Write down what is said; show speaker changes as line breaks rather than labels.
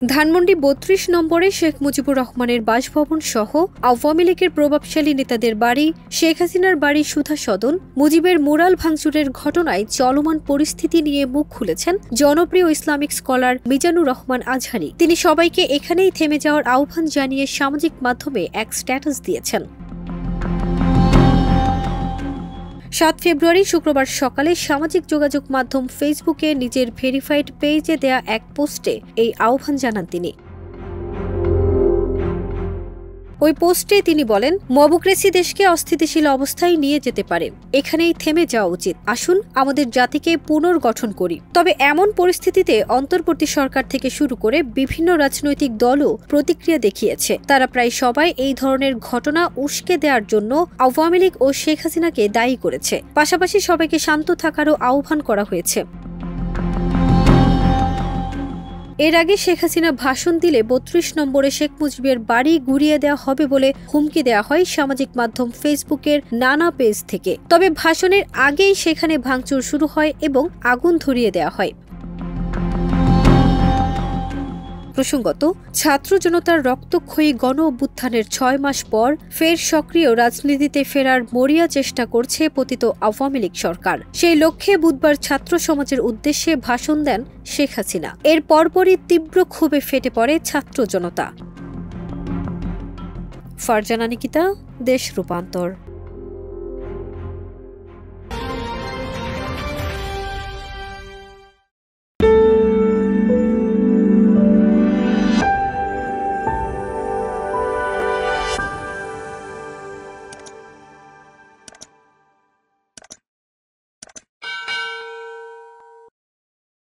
ধানমন্ডি ৩২ নম্বরে শেখ মুজিবুর রহমানের বাসভবন সহ আওয়ামী লীগের প্রভাবশালী নেতাদের বাড়ি, শেখ হাসিনার বাড়ি সুধা সদন, মুজিবের মুরাল ভাঙচুরের ঘটনায় চলমান পরিস্থিতি নিয়ে মুখ খুলেছেন জনপ্রিয় ইসলামিক স্কলার মিজানুর রহমান আজহারী। তিনি সবাইকে এখানেই থেমে যাওয়ার আহ্বান জানিয়ে সামাজিক মাধ্যমে এক স্ট্যাটাস দিয়েছেন। ৭ ফেব্রুয়ারি শুক্রবার সকালে সামাজিক যোগাযোগ মাধ্যম ফেসবুকে নিজের ভেরিফাইড পেজে দেয়া এক পোস্টে এই আহ্বান জানান তিনি। ওই পোস্টে তিনি বলেন, মবক্রেসি দেশকে অস্থিতিশীল অবস্থায় নিয়ে যেতে পারে, এখানেই থেমে যাওয়া উচিত। আসুন আমাদের জাতিকে পুনর্গঠন করি। তবে এমন পরিস্থিতিতে অন্তর্বর্তী সরকার থেকে শুরু করে বিভিন্ন রাজনৈতিক দলও প্রতিক্রিয়া দেখিয়েছে। তারা প্রায় সবাই এই ধরনের ঘটনা উস্কে দেওয়ার জন্য আওয়ামী লীগ ও শেখ হাসিনাকে দায়ী করেছে। পাশাপাশি সবাইকে শান্ত থাকারও আহ্বান করা হয়েছে। এর আগে শেখ হাসিনা ভাষণ দিলে ৩২ নম্বরে শেখ মুজিবের বাড়ি গুড়িয়ে দেওয়া হবে বলে হুমকি দেওয়া হয় সামাজিক মাধ্যম ফেসবুকের নানা পেজ থেকে। তবে ভাষণের আগেই সেখানে ভাঙচুর শুরু হয় এবং আগুন ধরিয়ে দেওয়া হয়। প্রসঙ্গত, ছাত্র জনতার রক্তক্ষয়ী গণ অভ্যুত্থানের ৬ মাস পর ফের সক্রিয় রাজনীতিতে ফেরার মরিয়া চেষ্টা করছে পতিত আওয়ামী লীগ সরকার। সেই লক্ষ্যে বুধবার ছাত্র সমাজের উদ্দেশ্যে ভাষণ দেন শেখ হাসিনা। এর পরপরই তীব্র ক্ষোভে ফেটে পড়ে ছাত্র জনতা। ফারজানা নিকিতা, দেশ রূপান্তর।